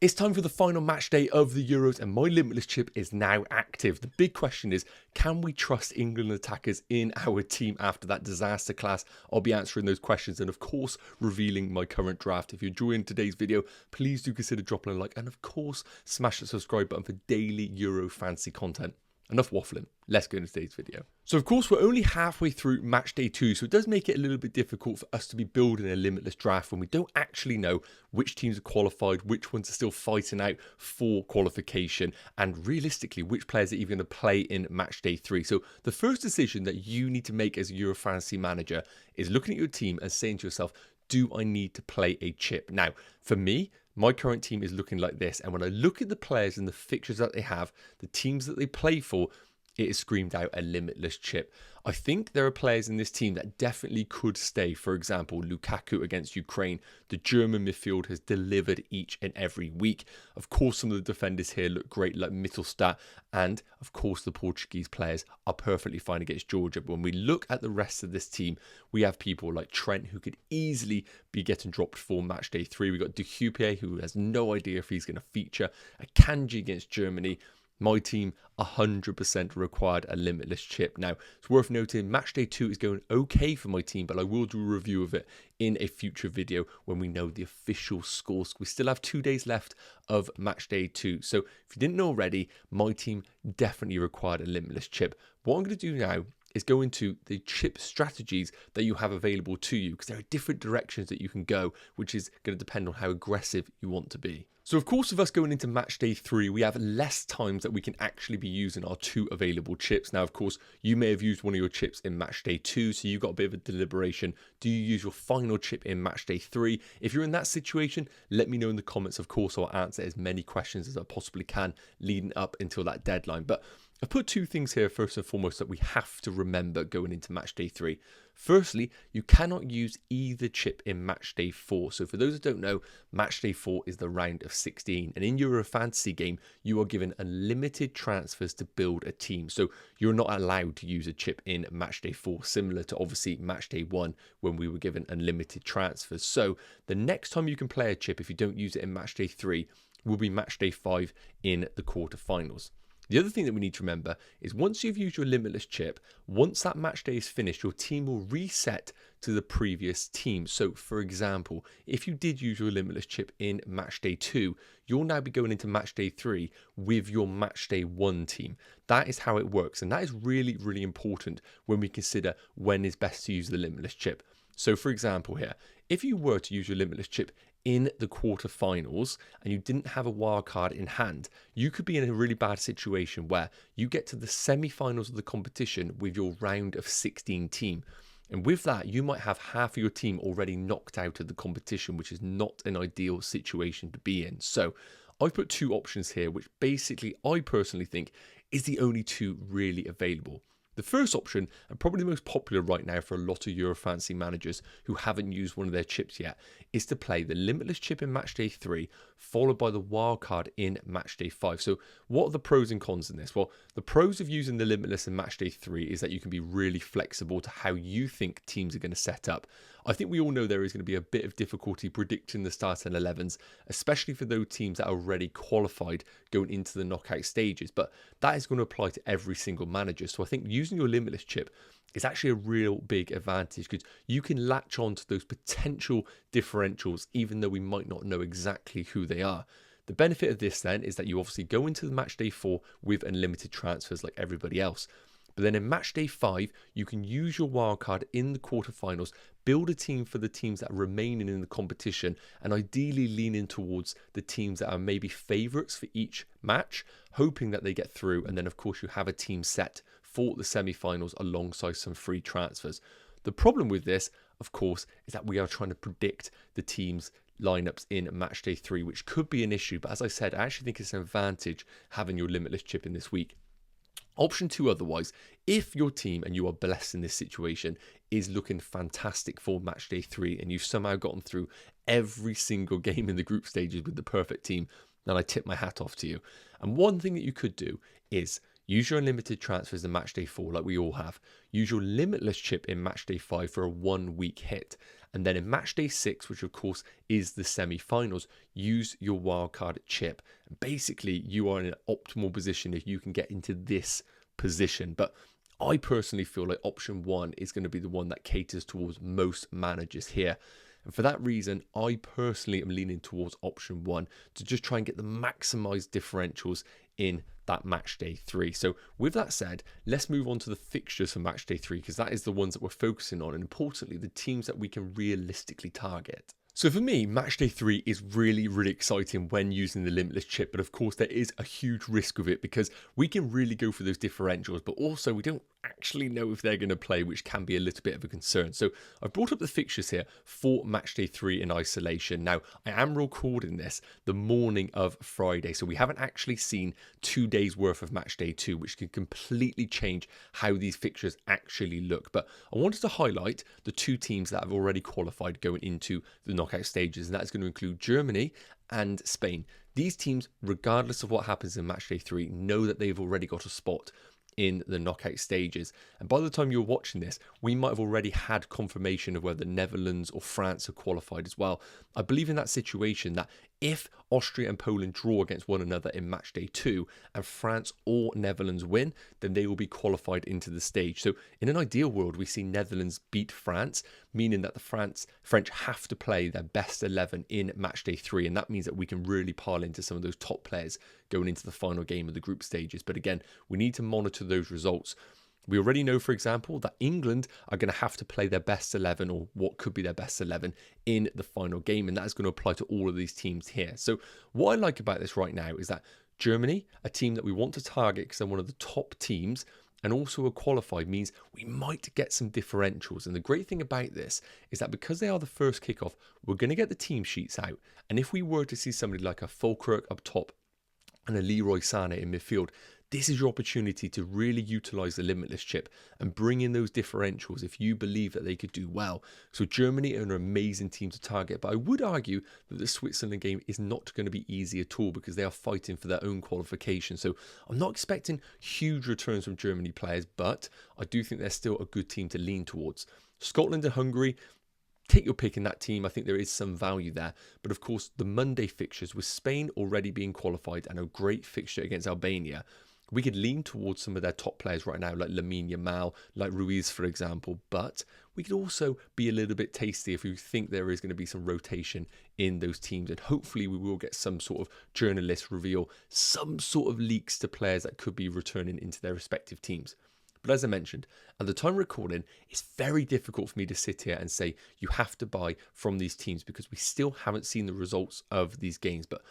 It's time for the final match day of the Euros and my Limitless chip is now active. The big question is, can we trust England attackers in our team after that disaster class? I'll be answering those questions and of course revealing my current draft. If you're enjoying today's video, please do consider dropping a like and of course smash the subscribe button for daily Euro fantasy content. Enough waffling, let's go into today's video. So of course we're only halfway through match day 2, so it does make it a little bit difficult for us to be building a limitless draft when we don't actually know which teams are qualified, which ones are still fighting out for qualification, and realistically which players are even going to play in match day 3. So the first decision that you need to make as a Euro fantasy manager is looking at your team and saying to yourself, do I need to play a chip? Now, for me, my current team is looking like this, and when I look at the players and the fixtures that they have, the teams that they play for, it is screamed out a limitless chip. I think there are players in this team that definitely could stay. For example, Lukaku against Ukraine. The German midfield has delivered each and every week. Of course, some of the defenders here look great, like Mittelstadt. And of course, the Portuguese players are perfectly fine against Georgia. But when we look at the rest of this team, we have people like Trent, who could easily be getting dropped for match day 3. We've got De Gea, who has no idea if he's going to feature. Akanji against Germany. My team 100% required a limitless chip. Now, it's worth noting match day 2 is going okay for my team, but I will do a review of it in a future video when we know the official scores. We still have 2 days left of match day 2. So if you didn't know already, my team definitely required a limitless chip. What I'm going to do now is go into the chip strategies that you have available to you, because there are different directions that you can go, which is going to depend on how aggressive you want to be. So of course, with us going into match day 3, we have less times that we can actually be using our 2 available chips. Now, of course, you may have used one of your chips in match day 2, so you've got a bit of a deliberation. Do you use your final chip in match day 3? If you're in that situation, let me know in the comments. Of course, I'll answer as many questions as I possibly can leading up until that deadline. But I've put 2 things here first and foremost that we have to remember going into match day 3. Firstly, you cannot use either chip in match day 4. So for those that don't know, match day 4 is the round of 16. And in your fantasy game, you are given unlimited transfers to build a team. So you're not allowed to use a chip in match day 4, similar to obviously match day 1 when we were given unlimited transfers. So the next time you can play a chip, if you don't use it in match day 3, will be match day 5 in the quarterfinals. The other thing that we need to remember is once you've used your limitless chip, once that match day is finished, your team will reset to the previous team. So for example, if you did use your limitless chip in match day 2, you'll now be going into match day 3 with your match day 1 team. That is how it works. And that is really, really important when we consider when is best to use the limitless chip. So for example here, if you were to use your limitless chip in the quarterfinals and you didn't have a wild card in hand, you could be in a really bad situation where you get to the semi-finals of the competition with your round of 16 team. And with that, you might have half of your team already knocked out of the competition, which is not an ideal situation to be in. So I've put 2 options here, which basically I personally think is the only 2 really available. The first option, and probably the most popular right now for a lot of Euro fantasy managers who haven't used one of their chips yet, is to play the limitless chip in match day 3, followed by the wildcard in match day 5. So what are the pros and cons in this? Well, the pros of using the limitless in match day 3 is that you can be really flexible to how you think teams are going to set up. I think we all know there is going to be a bit of difficulty predicting the starting 11s, especially for those teams that are already qualified going into the knockout stages. But that is going to apply to every single manager. So I think using your limitless chip is actually a real big advantage because you can latch on to those potential differentials, even though we might not know exactly who they are. The benefit of this then is that you obviously go into the match day 4 with unlimited transfers like everybody else. But then in match day 5, you can use your wildcard in the quarterfinals, build a team for the teams that are remaining in the competition, and ideally lean in towards the teams that are maybe favourites for each match, hoping that they get through. And then, of course, you have a team set for the semi-finals alongside some free transfers. The problem with this, of course, is that we are trying to predict the teams' lineups in match day 3, which could be an issue. But as I said, I actually think it's an advantage having your limitless chip in this week. Option 2 otherwise, if your team, and you are blessed in this situation, is looking fantastic for match day 3 and you've somehow gotten through every single game in the group stages with the perfect team, then I tip my hat off to you. And one thing that you could do is use your unlimited transfers in match day 4 like we all have. Use your limitless chip in match day 5 for a 1 week hit. And then in match day 6, which of course is the semi-finals, use your wildcard chip. Basically, you are in an optimal position if you can get into this position. But I personally feel like option 1 is going to be the one that caters towards most managers here. And for that reason, I personally am leaning towards option 1 to just try and get the maximized differentials in that match day 3. So with that said, let's move on to the fixtures for match day 3, because that is the ones that we're focusing on, and importantly, the teams that we can realistically target. So for me, match day 3 is really, really exciting when using the Limitless chip, but of course there is a huge risk of it because we can really go for those differentials, but also we don't actually know if they're going to play, which can be a little bit of a concern. So I've brought up the fixtures here for match day 3 in isolation. Now, I am recording this the morning of Friday, so we haven't actually seen 2 days worth of match day 2, which can completely change how these fixtures actually look. But I wanted to highlight the 2 teams that have already qualified going into the knockout stages, and that's going to include Germany and Spain. These teams, regardless of what happens in match day 3, know that they've already got a spot in the knockout stages. And by the time you're watching this, we might have already had confirmation of whether Netherlands or France have qualified as well. I believe in that situation that if Austria and Poland draw against one another in match day 2 and France or Netherlands win, then they will be qualified into the stage. So in an ideal world, we see Netherlands beat France, meaning that the French have to play their best 11 in match day 3. And that means that we can really pile into some of those top players going into the final game of the group stages. But again, we need to monitor those results. We already know, for example, that England are going to have to play their best 11, or what could be their best 11, in the final game. And that is going to apply to all of these teams here. So what I like about this right now is that Germany, a team that we want to target because they're one of the top teams, and also a qualified, means we might get some differentials. And the great thing about this is that because they are the first kickoff, we're going to get the team sheets out. And if we were to see somebody like a Fulkirk up top and a Leroy Sané in midfield, this is your opportunity to really utilize the Limitless chip and bring in those differentials if you believe that they could do well. So Germany are an amazing team to target, but I would argue that the Switzerland game is not going to be easy at all because they are fighting for their own qualification. So I'm not expecting huge returns from Germany players, but I do think they're still a good team to lean towards. Scotland and Hungary, take your pick in that team. I think there is some value there. But of course, the Monday fixtures, with Spain already being qualified and a great fixture against Albania, we could lean towards some of their top players right now, like Lamine Yamal, like Ruiz, for example. But we could also be a little bit tasty if we think there is going to be some rotation in those teams. And hopefully we will get some sort of journalist reveal, some sort of leaks to players that could be returning into their respective teams. But as I mentioned, at the time recording, it's very difficult for me to sit here and say you have to buy from these teams because we still haven't seen the results of these games. But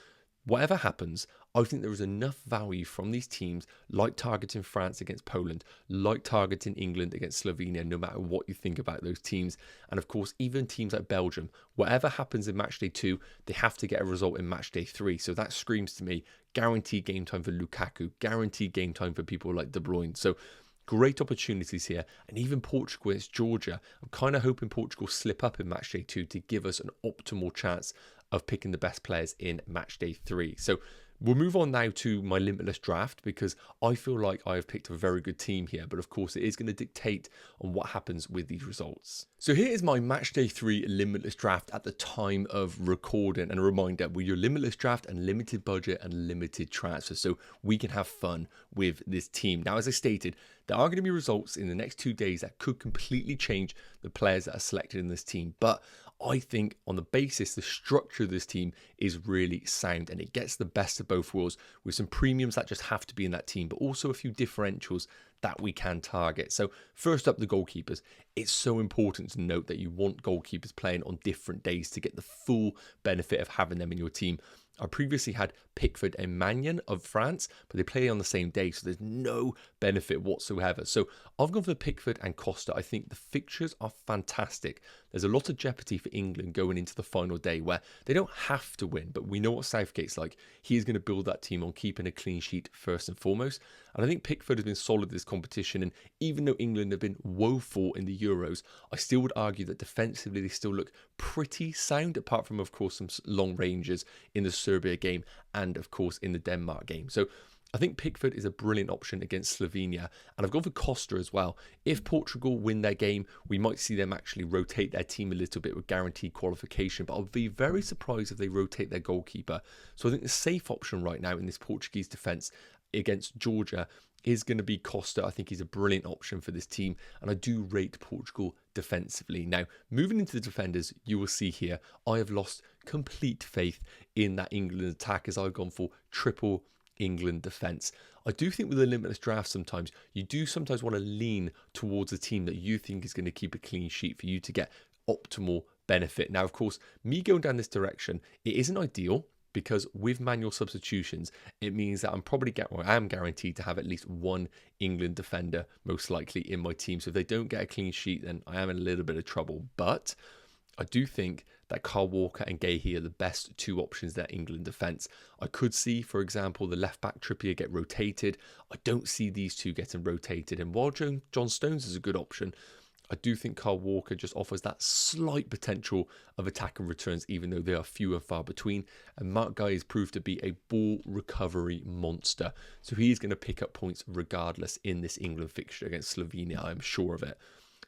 whatever happens, I think there is enough value from these teams, like targeting France against Poland, like targeting England against Slovenia, no matter what you think about those teams. And of course, even teams like Belgium, whatever happens in match day 2, they have to get a result in match day 3. So that screams to me, guaranteed game time for Lukaku, guaranteed game time for people like De Bruyne. So great opportunities here. And even Portugal against Georgia, I'm kind of hoping Portugal slip up in match day 2 to give us an optimal chance of picking the best players in match day 3. So we'll move on now to my Limitless draft because I feel like I have picked a very good team here, but of course it is going to dictate on what happens with these results. So here is my match day 3 Limitless draft at the time of recording. And a reminder, we're your Limitless draft and limited budget and limited transfer, so we can have fun with this team. Now, as I stated, there are going to be results in the next 2 days that could completely change the players that are selected in this team, but I think on the basis, the structure of this team is really sound and it gets the best of both worlds with some premiums that just have to be in that team, but also a few differentials that we can target. So first up, the goalkeepers. It's so important to note that you want goalkeepers playing on different days to get the full benefit of having them in your team. I previously had Pickford and Magnan of France, but they play on the same day, so there's no benefit whatsoever. So I've gone for Pickford and Costa. I think the fixtures are fantastic. There's a lot of jeopardy for England going into the final day where they don't have to win, but we know what Southgate's like. He is going to build that team on keeping a clean sheet first and foremost. And I think Pickford has been solid this competition. And even though England have been woeful in the Euros, I still would argue that defensively they still look pretty sound, apart from, of course, some long ranges in the Serbia game and, of course, in the Denmark game. So I think Pickford is a brilliant option against Slovenia, and I've gone for Costa as well. If Portugal win their game, we might see them actually rotate their team a little bit with guaranteed qualification, but I'll be very surprised if they rotate their goalkeeper. So I think the safe option right now in this Portuguese defence against Georgia is going to be Costa. I think he's a brilliant option for this team, and I do rate Portugal defensively. Now, moving into the defenders, you will see here, I have lost complete faith in that England attack as I've gone for triple England defence. I do think with a limitless draft sometimes, you do sometimes want to lean towards a team that you think is going to keep a clean sheet for you to get optimal benefit. Now, of course, me going down this direction, it isn't ideal, because with manual substitutions, it means that I am guaranteed to have at least one England defender, most likely, in my team. So if they don't get a clean sheet, then I am in a little bit of trouble. But I do think that Kyle Walker and Gahey are the best two options there, England defence. I could see, for example, the left-back Trippier get rotated. I don't see these two getting rotated. And while John Stones is a good option, I do think Kyle Walker just offers that slight potential of attack and returns, even though they are few and far between. And Mark Guy has proved to be a ball recovery monster. So he's going to pick up points regardless in this England fixture against Slovenia. I'm sure of it.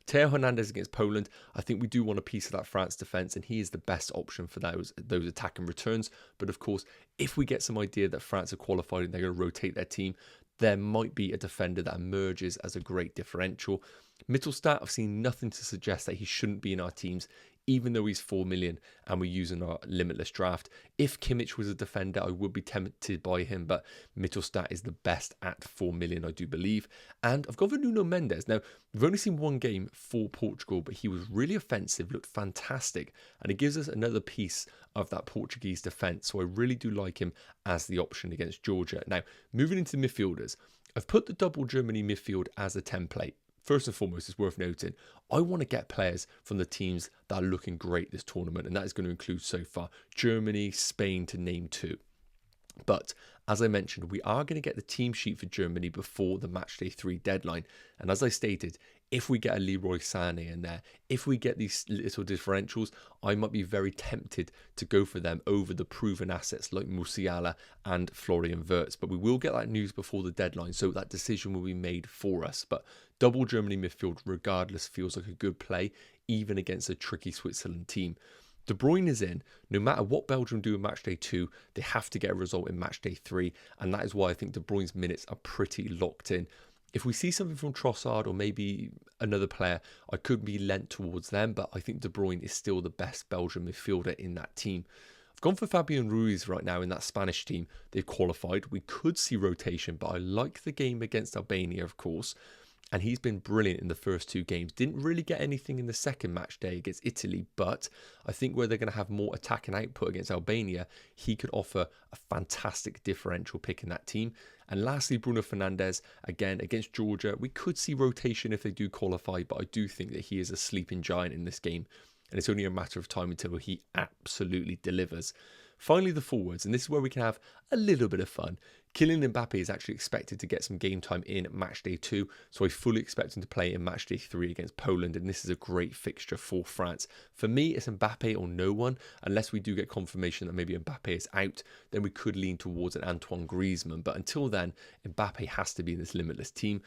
Theo Hernandez against Poland, I think we do want a piece of that France defence, and he is the best option for those attack and returns. But of course, if we get some idea that France are qualified and they're going to rotate their team, there might be a defender that emerges as a great differential. Mittelstadt, I've seen nothing to suggest that he shouldn't be in our teams, even though he's 4 million and we're using our limitless draft. If Kimmich was a defender, I would be tempted by him, but Mittelstadt is the best at 4 million, I do believe. And I've gone for Nuno Mendes. Now, we've only seen one game for Portugal, but he was really offensive, looked fantastic, and it gives us another piece of that Portuguese defence. So I really do like him as the option against Georgia. Now, moving into midfielders, I've put the double Germany midfield as a template. First and foremost, it's worth noting, I want to get players from the teams that are looking great this tournament, and that is going to include so far Germany, Spain, to name two. But as I mentioned, we are going to get the team sheet for Germany before the matchday 3 deadline. And as I stated, if we get a Leroy Sané in there, if we get these little differentials, I might be very tempted to go for them over the proven assets like Musiala and Florian Wirtz. But we will get that news before the deadline, so that decision will be made for us. But double Germany midfield, regardless, feels like a good play, even against a tricky Switzerland team. De Bruyne is in. No matter what Belgium do in matchday 2, they have to get a result in matchday 3, and that is why I think De Bruyne's minutes are pretty locked in. If we see something from Trossard or maybe another player, I could be lent towards them, but I think De Bruyne is still the best Belgian midfielder in that team. I've gone for Fabian Ruiz right now in that Spanish team. They've qualified. We could see rotation, but I like the game against Albania, of course. And he's been brilliant in the first 2 games. Didn't really get anything in the second match day against Italy, but I think where they're going to have more attack and output against Albania, he could offer a fantastic differential pick in that team. And lastly, Bruno Fernandes, again, against Georgia. We could see rotation if they do qualify, but I do think that he is a sleeping giant in this game. And it's only a matter of time until he absolutely delivers. Finally, the forwards, and this is where we can have a little bit of fun. Kylian Mbappe is actually expected to get some game time in matchday 2, so I fully expect him to play in matchday 3 against Poland, and this is a great fixture for France. For me, it's Mbappe or no one. Unless we do get confirmation that maybe Mbappe is out, then we could lean towards an Antoine Griezmann, but until then, Mbappe has to be in this limitless team.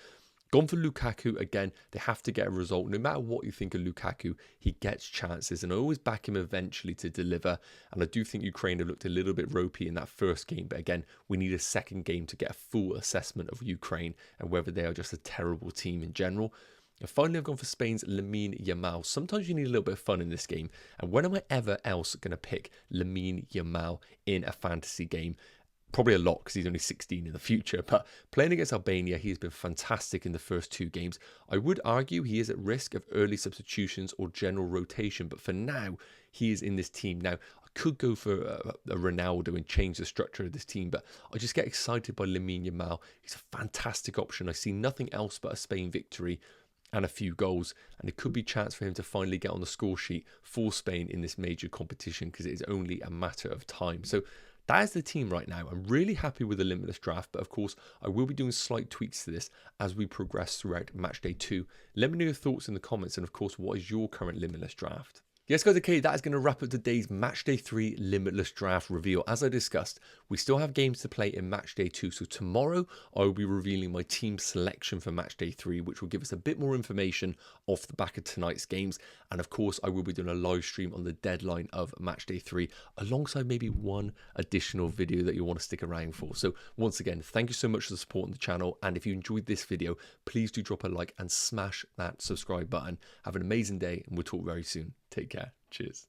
Gone for Lukaku again. They have to get a result. No matter what you think of Lukaku, he gets chances, and I always back him eventually to deliver. And I do think Ukraine have looked a little bit ropey in that first game, but again, we need a second game to get a full assessment of Ukraine and whether they are just a terrible team in general. And finally, I've gone for Spain's Lamine Yamal. Sometimes you need a little bit of fun in this game, and when am I ever else going to pick Lamine Yamal in a fantasy game? Probably a lot because he's only 16 in the future, but playing against Albania, he has been fantastic in the first 2 games. I would argue he is at risk of early substitutions or general rotation, but for now, he is in this team. Now, I could go for a Ronaldo and change the structure of this team, but I just get excited by Lamine Yamal. He's a fantastic option. I see nothing else but a Spain victory and a few goals, and it could be a chance for him to finally get on the score sheet for Spain in this major competition because it is only a matter of time. So that is the team right now. I'm really happy with the limitless draft, but of course, I will be doing slight tweaks to this as we progress throughout matchday 2. Let me know your thoughts in the comments, and of course, what is your current limitless draft? Yes, guys, okay, that is going to wrap up today's Matchday 3 Limitless Draft reveal. As I discussed, we still have games to play in Matchday 2, so tomorrow I will be revealing my team selection for Matchday 3, which will give us a bit more information off the back of tonight's games. And of course, I will be doing a live stream on the deadline of Matchday 3, alongside maybe one additional video that you'll want to stick around for. So once again, thank you so much for supporting the channel. And if you enjoyed this video, please do drop a like and smash that subscribe button. Have an amazing day, and we'll talk very soon. Take care. Cheers.